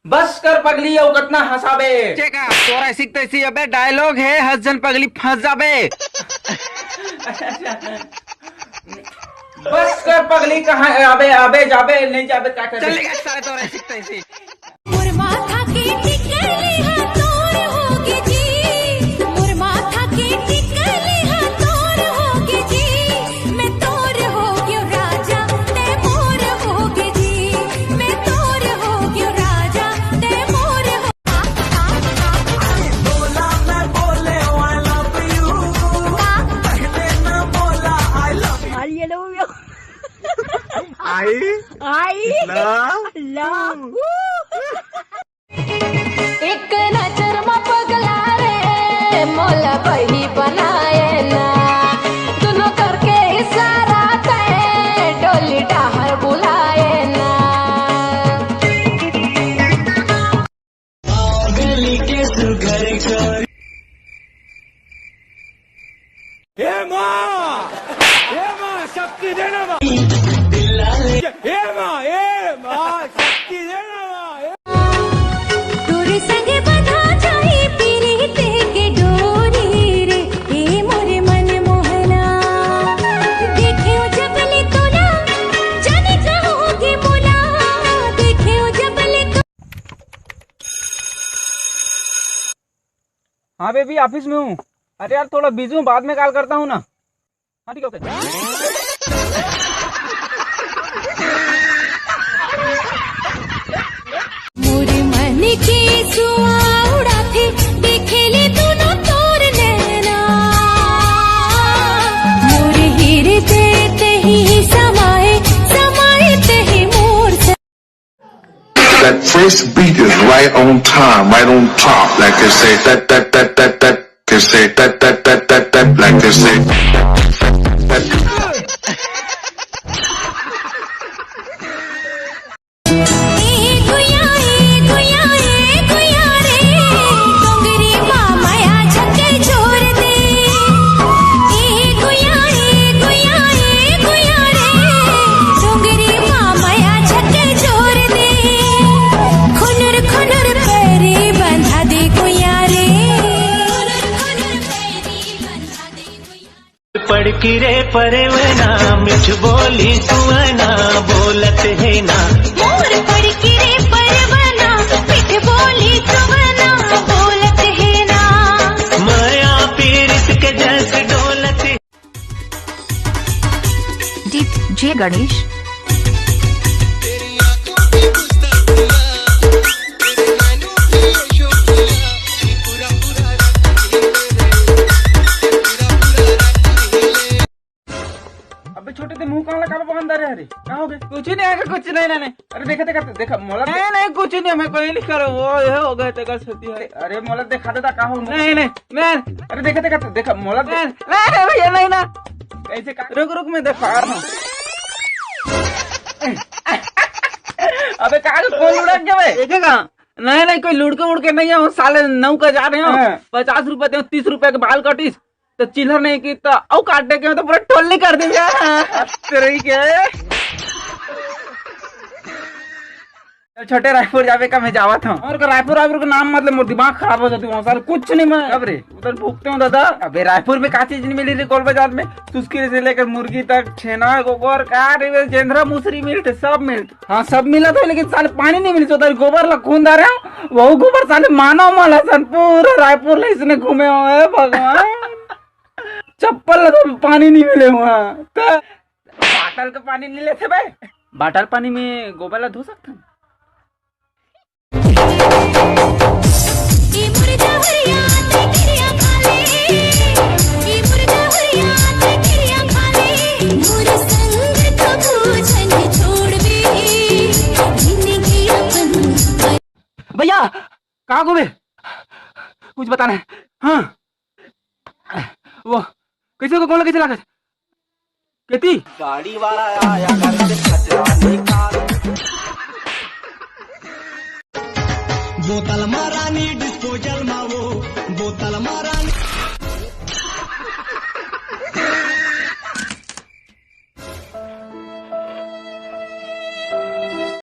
बस कर पगली औ कतना हंसाबे। चेका तोरा सीखते अबे डायलॉग है हंस जन पगली फंस जाबे। बस कर पगली कहाँ आबे आबे जाबे नहीं जाबे क्या कर चलेगा सारे तोरा सीखते एक नजर में पगला रे मोला बही बनाए ना दोनों करके इशारा करे डोली डाहर बुलाए ना गली के सुघर कर हे माँ शक्ति देना माँ शक्ति देना माँ तोरे संगे बंधा जाई पीरीते के डोरी रे हे मोरे मन मोहना देखियो जबले तोला जाने जाओगे मोला देखियो जबले तो। हाँ बेबी ऑफिस में हूँ। अरे यार थोड़ा बिजी हूँ बाद में कॉल करता हूँ ना। हाँ ठीक है ओके। मोरे मन के सुआउड़ा थे देखेले दोनों तोर नैना मोरे हीरे ते ही समाए ते ही मोर से। That first beat is right on time, right on top, like they say that, they say that, like they say that. पड़किरे परवना मिठ बोली सुवना बोलत है ना मोर पड़किरे परवना मिठ बोली सुवना बोलत है ना माया पीरित के जस डोलत। जे गणेश छोटे थे मुंह कहाँ लगा अंदर है। अरे क्या हो गया? कुछ नहीं आएगा कुछ नहीं। अरे देखा मोला नहीं कुछ नहीं मैं कोई नहीं करो वो ये हो गए तेरा सती है। अरे मोला देखा देता कहाँ हो नहीं मैं अरे देखा मोला नहीं भैया नहीं ना कैसे रुक मैं देखा रहा हूँ। अबे कहाँ कौन लुढ़क गया भाई देखेगा नहीं कोई लुढ़के उड़के नहीं है। साले 9 का जा रहे हो 50 रुपए दे 30 रुपए के बाल कटीस तो चिल्लर नहीं की तो औ काटने के तो पूरा टोली कर देंगे तेरे क्या छोटे रायपुर जावे का मैं जावा था और रायपुर का नाम मतलब मोर दिमाग खराब हो जाती है कुछ नहीं मैं अब रे उधर भूखते हूँ दादा। अबे रायपुर में का चीज नहीं मिली थी गोल बाजार में चुस्की से लेकर मुर्गी तक छेना गोबर का जेंधरा मुसरी मिल्ट सब मिल्ट हाँ सब मिला था लेकिन साले पानी नहीं मिली उधर गोबर ला खून रहे हूँ वो गोबर साले मानव माला सन पूरा रायपुर ले इसने घूमे हुए भगवान चप्पल तो पानी नहीं मिले वहाँ तो बाटल का पानी नहीं लेते भाई बाटल पानी में गोबर धो सकते हैं। भैया कहाँ घूमे कुछ बताना है। हाँ वो कैसे को कौन कैसे लगा कहती गाड़ी वाला आया बोतल मारानी डिस्पोजल मावो बोतल मारा